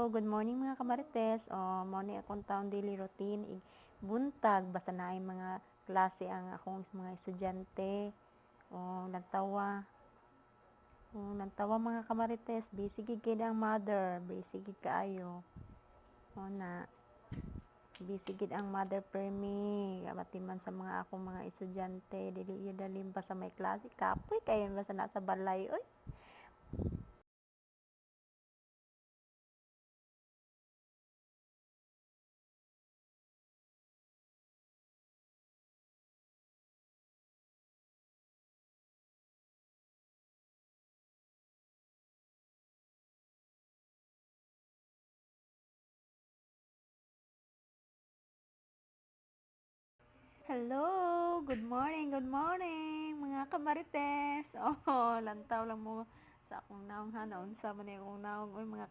good morning mga kamarites. Mao ni akong taon daily routine buntag basta naay mga klase ang akong mga estudyante. Nagtawa. Nagtawa mga kamarites, busy gid kay ang mother, busy gid kaayo. Na busy gid ang mother per me, matiman sa mga akong mga estudyante, dili yun dalim pa sa may klase, kapoy kayo basta nasa balay oy. Hello! Good morning mga kamarites! Lantaw lang mo sa akong naong ha, naunsa man akong naong, oy mga